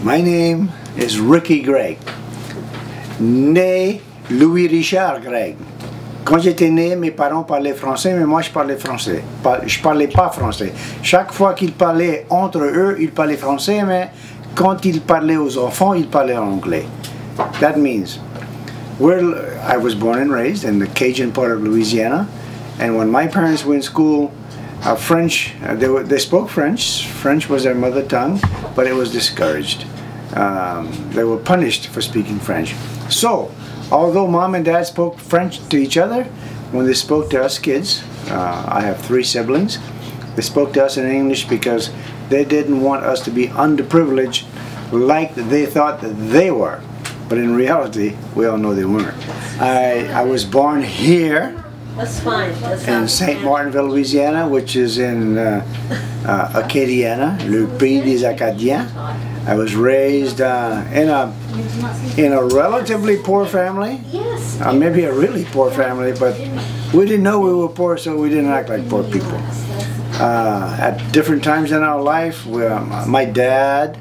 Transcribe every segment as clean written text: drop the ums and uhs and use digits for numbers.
My name is Ricky Gregg, né Louis Richard Gregg. Quand j'étais né, mes parents parlaient français, mais moi je parlais français. Je parlais pas français. Chaque fois qu'ils parlaient entre eux, ils parlaient français, mais quand ils parlaient aux enfants, ils parlaient anglais. That means, I was born and raised in the Cajun part of Louisiana, and when my parents were in school, French, they spoke French. French was their mother tongue, but it was discouraged. They were punished for speaking French. So, although mom and dad spoke French to each other, when they spoke to us kids, I have 3 siblings, they spoke to us in English because they didn't want us to be underprivileged like they thought that they were. But in reality, we all know they weren't. I was born here. That's fine. In St. Martinville, Louisiana, which is in Acadiana, le pays des Acadiens. I was raised in a relatively poor family. Yes. Maybe a really poor family, but we didn't know we were poor, so we didn't act like poor people. At different times in our life, my dad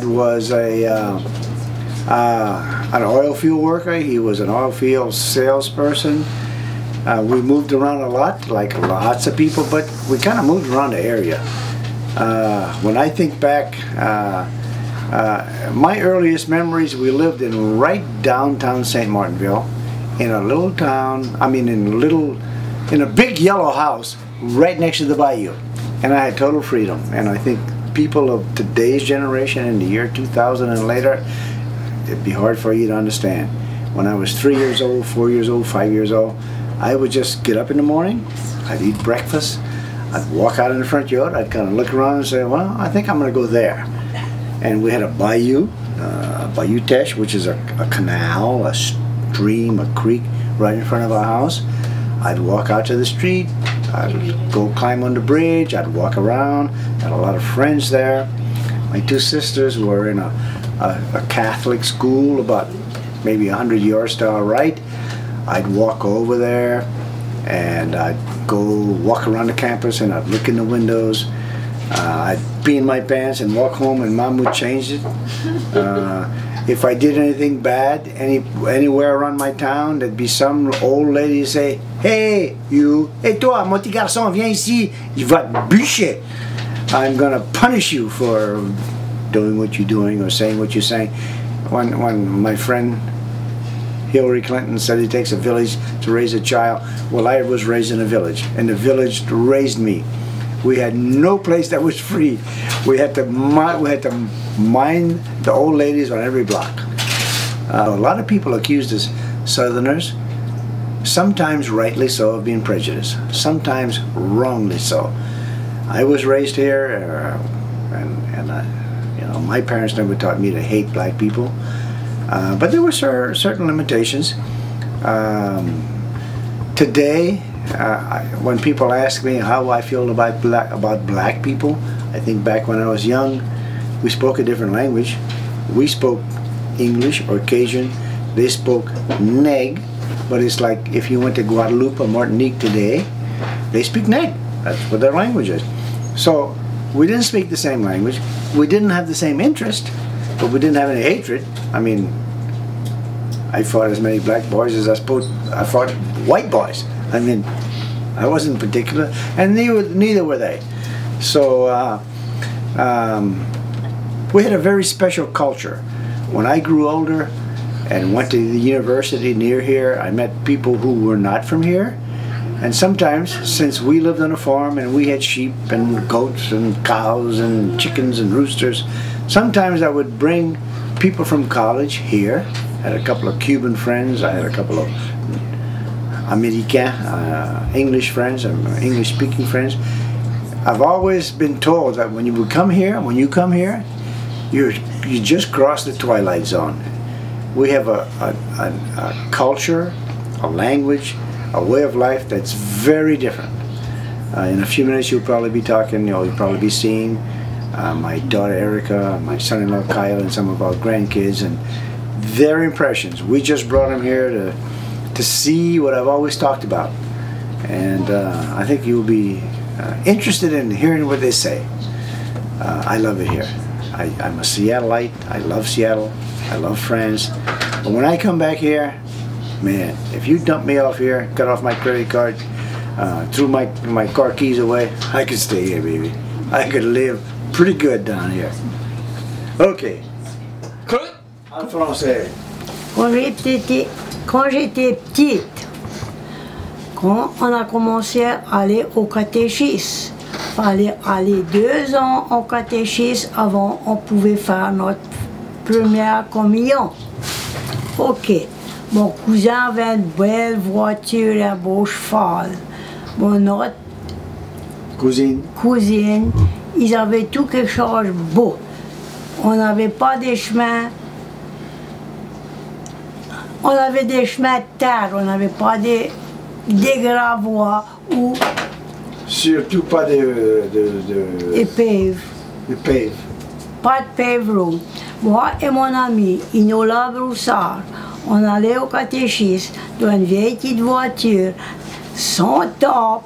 was an oil field worker. He was an oil field salesperson. We moved around a lot, like lots of people, but we kind of moved around the area. When I think back, my earliest memories, we lived in right downtown St. Martinville, in a little town, in a big yellow house right next to the bayou. And I had total freedom. And I think people of today's generation, in the year 2000 and later, it'd be hard for you to understand. When I was 3 years old, 4 years old, 5 years old, I would just get up in the morning, I'd eat breakfast, I'd walk out in the front yard, I'd kind of look around and say, well, I think I'm going to go there. And we had a bayou, Bayou Teche, which is a canal, a stream, a creek right in front of our house. I'd walk out to the street, I'd go climb on the bridge, I'd walk around, had a lot of friends there. My 2 sisters were in a Catholic school about maybe 100 yards to our right. I'd walk over there and I'd go walk around the campus and I'd look in the windows. I'd pee in my pants and walk home and mom would change it. If I did anything bad anywhere around my town, there'd be some old lady say, hey you, hey toi, mon petit garçon, viens ici, il va te bûcher. I'm gonna punish you for doing what you're doing or saying what you're saying. When my friend Hillary Clinton said it takes a village to raise a child. Well, I was raised in a village, and the village raised me. We had no place that was free. We had to mind the old ladies on every block. A lot of people accused us Southerners, sometimes rightly so, of being prejudiced, sometimes wrongly so. I was raised here, you know, my parents never taught me to hate black people. But there were certain limitations. Today, when people ask me how I feel about black people, I think back when I was young, we spoke a different language. We spoke English or Cajun. They spoke Neg, but it's like if you went to Guadeloupe or Martinique today, they speak Neg. That's what their language is. So we didn't speak the same language. We didn't have the same interest, but we didn't have any hatred. I mean, I fought as many black boys as I fought white boys. I mean, I wasn't particular, and neither were they. So we had a very special culture. When I grew older and went to the university near here, I met people who were not from here. And sometimes, since we lived on a farm and we had sheep and goats and cows and chickens and roosters, sometimes I would bring people from college here. I had a couple of Cuban friends, I had a couple of American, English friends, English-speaking friends. I've always been told that when you come here, you just cross the twilight zone. We have a culture, a language, a way of life that's very different. In a few minutes you'll probably be talking, you'll probably be seeing my daughter Erica, my son-in-law Kyle, and some of our grandkids, and their impressions. We just brought them here to see what I've always talked about, and I think you'll be interested in hearing what they say. I love it here. I'm a Seattleite. I love Seattle. I love France. But when I come back here, man, if you dump me off here, cut off my credit card, threw my car keys away, I could stay here, baby. I could live pretty good down here. OK. En français. Quand j'étais petite, quand on a commencé à aller au catéchisme, il fallait aller 2 ans au catéchisme avant on pouvait faire notre première communion. OK. Mon cousin avait une belle voiture et un beau cheval. Mon autre cousine, ils avaient tout quelque chose de beau. On n'avait pas des chemins. On avait des chemins de terre, on n'avait pas des gravois ou... Surtout pas des paves. Des paves. Pas de pave road. Moi et mon ami, Inola Broussard, on allait au catéchisme dans une vieille petite voiture, sans top.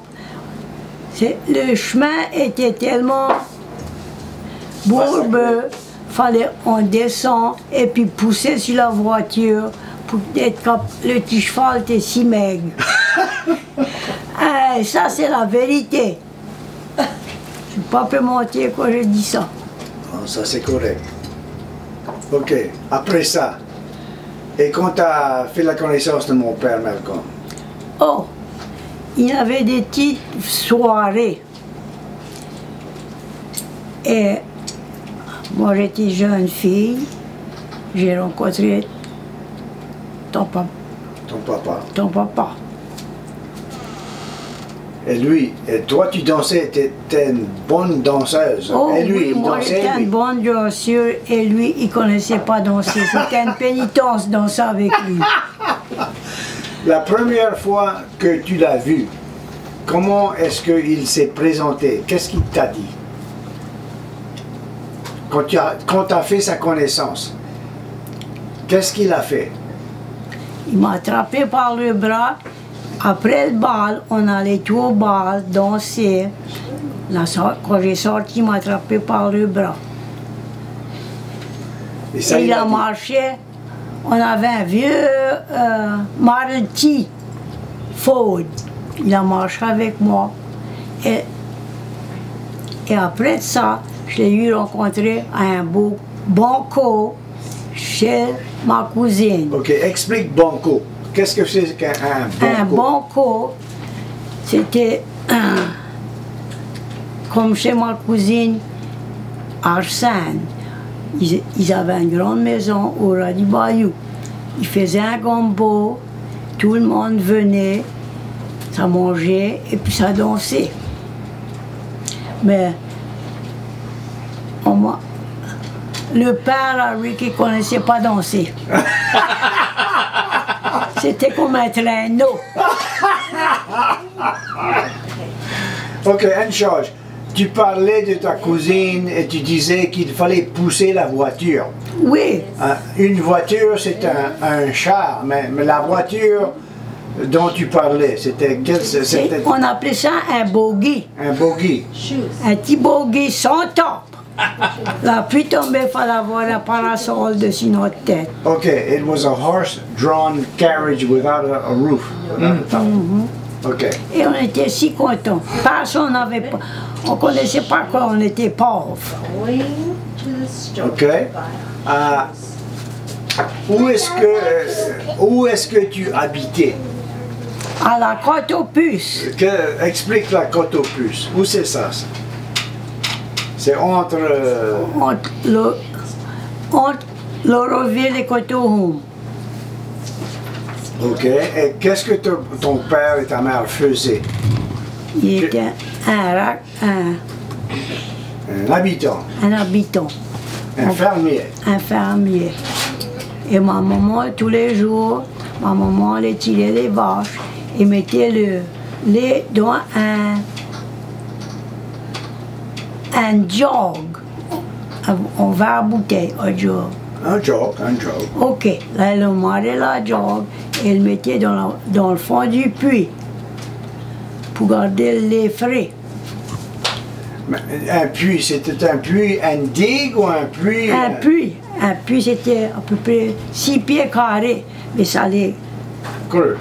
Le chemin était tellement bourbeux, fallait on descend et puis pousser sur la voiture. Le petit cheval était si maigre. Ça, c'est la vérité. Je ne peux pas mentir quand je dis ça. Oh, ça, c'est correct. OK. Après ça, et quand tu as fait la connaissance de mon père Malcolm? Oh, il y avait des petites soirées. Et moi, j'étais jeune fille. J'ai rencontré ton papa. Et lui, et toi tu dansais, tu étais une bonne danseuse. Oh, et lui, oui, il moi dansait. j'étais une bonne danseuse et lui, il ne connaissait pas danser. C'était une pénitence danser avec lui. La première fois que tu l'as vu, comment est-ce qu'il s'est présenté? Qu'est-ce qu'il t'a dit? Quand tu as fait sa connaissance, qu'est-ce qu'il a fait? Il m'a attrapé par le bras. Après le bal, on allait tout au bal, danser. Quand j'ai sorti, il m'a attrapé par le bras. Et il a marché. On avait un vieux Maruti Ford. Il a marché avec moi. Et après ça, je l'ai eu rencontré à un beau banco chez ma cousine. OK, explique banco. Qu'est-ce que c'est qu'un banco? Un banco, c'était comme chez ma cousine Arsène. Ils avaient une grande maison au ras du bayou. Ils faisaient un gombo, tout le monde venait, ça mangeait et puis ça dansait. Mais le père Harry qui ne connaissait pas danser. C'était comme un traîneau. OK, une chose. Tu parlais de ta cousine et tu disais qu'il fallait pousser la voiture. Oui. Une voiture, c'est un char, mais la voiture dont tu parlais, c'était quelle? On appelait ça un bogie. Un bogie. Un petit bogie sans top. La pluie tombait, il fallait avoir un parasol dessus notre tête. OK, it was a horse-drawn carriage without a roof. OK. Et on était si contents. Personne n'avait pas. On ne connaissait pas quoi, on était pauvres. OK. Où est-ce que tu habitais? À la Côte aux Puces. Explique la Côte aux Puces. Où c'est ça? C'est entre Lauraville et Coteau-Home. OK. Et qu'est-ce que ton père et ta mère faisaient? Il était un habitant. Un habitant. Un fermier. Un fermier. Et ma maman, tous les jours, ma maman allait tirer les vaches et mettait le lait dans un jog. On va à bouteille, un jog. Un jog. OK. Là, elle marrait la jog et elle mettait dans le fond du puits pour garder le lait frais. Un puits, c'était un puits, un digue ou un puits? Un puits, c'était à peu près 6 pieds carrés, mais ça allait Creux.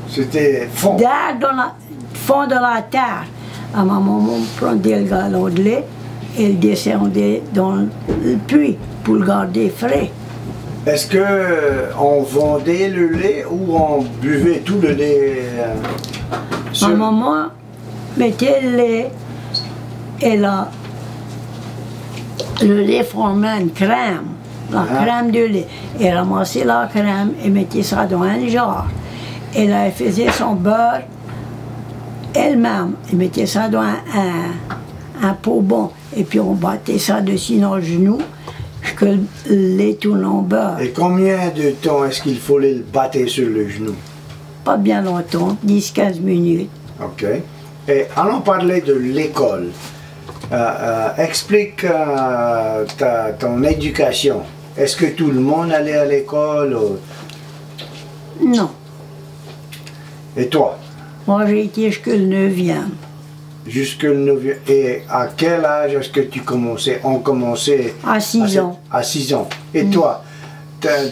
C'était fond. D'air dans le fond de la terre. À ma maman prenait le galon de lait et le descendait dans le puits pour le garder frais. Est-ce que on vendait le lait ou on buvait tout le lait? Ma maman mettait le lait et le lait formait une crème, la crème de lait. Elle ramassait la crème et mettait ça dans un jar. Et là, elle faisait son beurre elle-même. Elle mettait ça dans un pot bon. Et puis on battait ça dessus dans le genou, que le lait tourne en beurre. Et combien de temps est-ce qu'il faut le battre sur le genou? Pas bien longtemps, 10-15 minutes. OK. Et allons parler de l'école. Explique ton éducation. Est-ce que tout le monde allait à l'école? Non. Et toi? Moi, j'ai été jusqu'au 9e. Jusque le 9e. Et à quel âge est-ce que tu commençais? On commençait À 6 ans. À 6 ans. Et toi?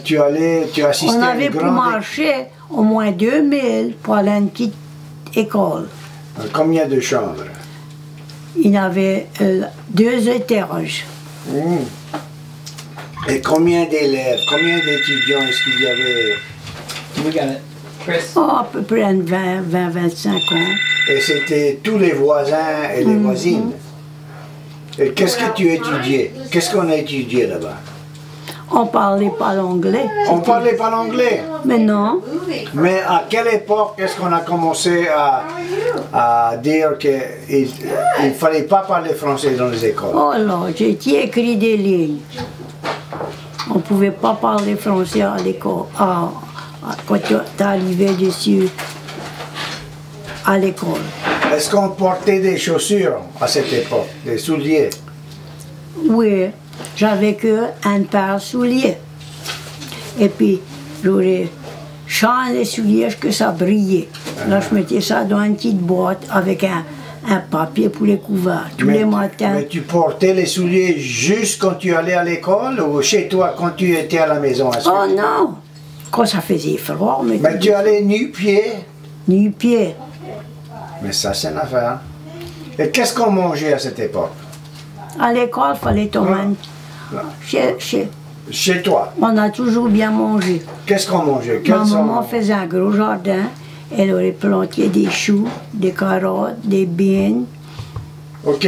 Tu assistais On à avait une pour grande... marcher au moins 2000 pour aller à une petite école. Combien de chambres? Il y avait 2 étages. Et combien d'élèves, combien d'étudiants est-ce qu'il y avait? We got it. Chris. Oh, à peu près 20-25 ans. Et c'était tous les voisins et les voisines. Et qu'est-ce que tu étudiais? Qu'est-ce qu'on a étudié là-bas? On parlait pas l'anglais. On parlait pas l'anglais. Mais non. Mais à quelle époque est-ce qu'on a commencé à dire qu'il ne fallait pas parler français dans les écoles? Oh là, j'ai écrit des lignes. On ne pouvait pas parler français à l'école. Quand tu es arrivé dessus à l'école. Est-ce qu'on portait des chaussures à cette époque, des souliers? Oui, j'avais que un paire de souliers. Et puis, j'aurais changé les souliers que ça brillait. Là, je mettais ça dans une petite boîte avec un papier pour les couverts. Tous les matins. Mais tu portais les souliers juste quand tu allais à l'école ou chez toi quand tu étais à la maison? Oh non! Quand ça faisait froid, Mais tu allais nu-pied? Nu-pied. Mais ça, c'est une affaire. Et qu'est-ce qu'on mangeait à cette époque? À l'école, il fallait tomber. Chez toi? On a toujours bien mangé. Qu'est-ce qu'on mangeait? Ma maman faisait un gros jardin. Elle aurait planté des choux, des carottes, des beans. Ok,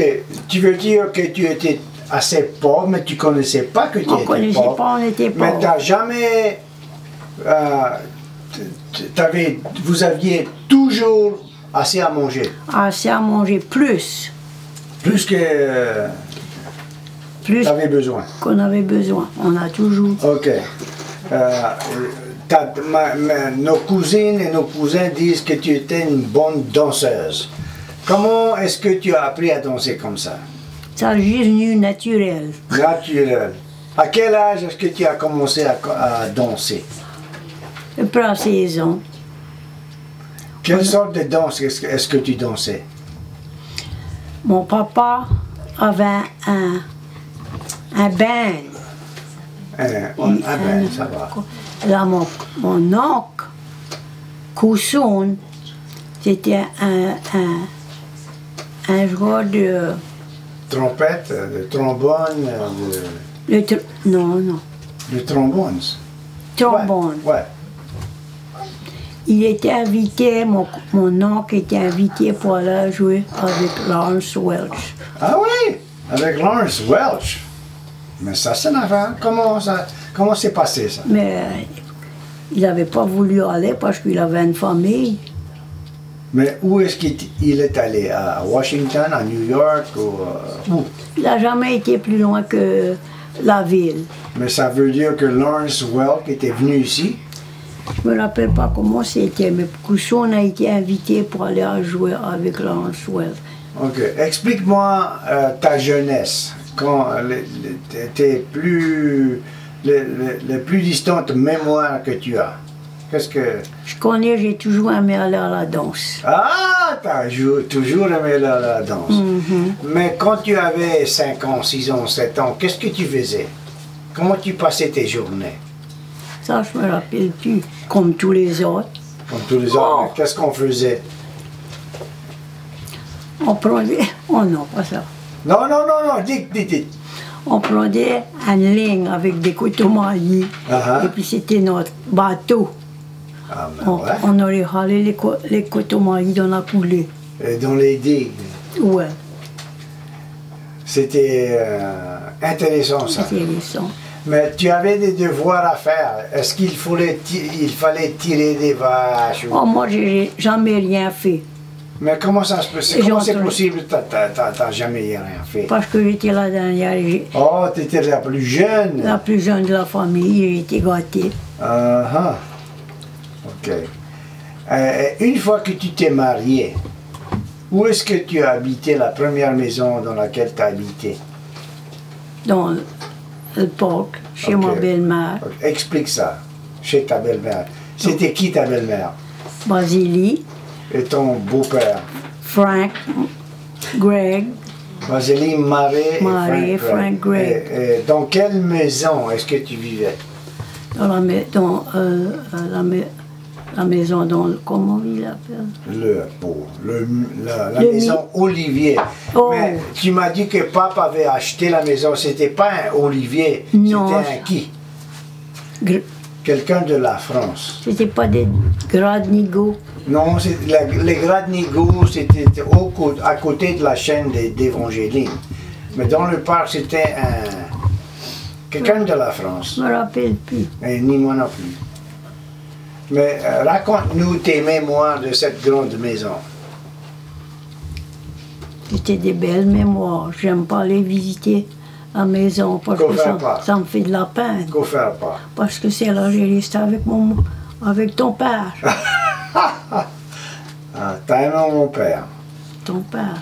tu veux dire que tu étais assez pauvre, mais tu ne connaissais pas que tu étais pauvre? On ne connaissait pas, on était pauvre. Mais tu n'as jamais... vous aviez toujours assez à manger? Assez à manger, plus. Plus que... Plus tu avais besoin? qu'on avait besoin. On a toujours... Ok. Nos cousines et nos cousins disent que tu étais une bonne danseuse. Comment est-ce que tu as appris à danser comme ça? Ça est venu naturel. Naturel. À quel âge est-ce que tu as commencé à danser? Après à 16 ans. Quelle sorte de danse est-ce que tu dansais? Mon papa avait un band. Un band, ça va. Là, mon oncle, Cousson, c'était un joueur de... Trompette, de trombone, non. de trombones. Trombone. Ouais. Il était invité, mon oncle était invité pour aller jouer avec Lawrence Welch. Ah oui, avec Lawrence Welch. Mais ça, c'est une affaire. Comment s'est passé ça? Mais il n'avait pas voulu aller parce qu'il avait une famille. Mais où est-ce qu'il est allé? À Washington, à New York ou où? Il n'a jamais été plus loin que la ville. Mais ça veut dire que Lawrence Welch était venu ici? Je ne me rappelle pas comment c'était, mais Cousson a été invité pour aller jouer avec Lawrence Welch. Ok. Explique-moi ta jeunesse. Quand tes les plus distantes mémoires que tu as. Qu'est-ce que... Je connais, j'ai toujours aimé aller à la danse. Ah, toujours aimé la danse. Mais quand tu avais 5 ans, 6 ans, 7 ans, qu'est-ce que tu faisais? Comment tu passais tes journées? Ça, je me rappelle plus. Comme tous les autres. Comme tous les autres, mais qu'est-ce qu'on faisait? On prenait... Oh non, pas ça. Non, dites. On prenait une ligne avec des coteaux-maillis. Uh-huh. Et puis c'était notre bateau. Ah, ben ouais. On aurait râlé les coteaux-maillis dans la coulée. Et dans les digues. Ouais, C'était intéressant ça. c'est intéressant. Mais tu avais des devoirs à faire. Est-ce qu'il fallait tirer des vaches ou... Oh, moi, j'ai jamais rien fait. Mais comment ça se peut? Et Comment c'est j'entends- possible? T'as jamais rien fait. Parce que j'étais la dernière, Oh, tu étais la plus jeune. la plus jeune de la famille, j'ai été gâtée. Ah, ok. Une fois que tu t'es marié, où est-ce que tu as habité la première maison dans laquelle tu as habité? Dans le parc, chez Ok. ma belle-mère, Explique ça, chez ta belle-mère. C'était qui ta belle-mère? Basilie, Et ton beau-père? Frank, Greg, Vaseline, Marie Marie et et Frank Gregg. Et dans quelle maison est-ce que tu vivais? dans la maison dans le, comment il l'appelle? La Le maison Olivier. Oh. Mais tu m'as dit que papa avait acheté la maison. C'était pas un Olivier. Non. C'était un qui? Quelqu'un de la France. C'était pas des Gradnigo. Non, les Gradnigo, c'était à côté de la chaîne d'Évangéline. Mais dans le parc, c'était quelqu'un de la France. Je me rappelle plus. Et ni moi non plus. Mais raconte-nous tes mémoires de cette grande maison. C'était des belles mémoires. J'aime pas les visiter à la maison parce Qu'on que fait pas. ça me fait de la peine. Qu'on fait pas. Parce que c'est là j'ai resté avec ton père. Ah, t'as aimé mon père. Ton père.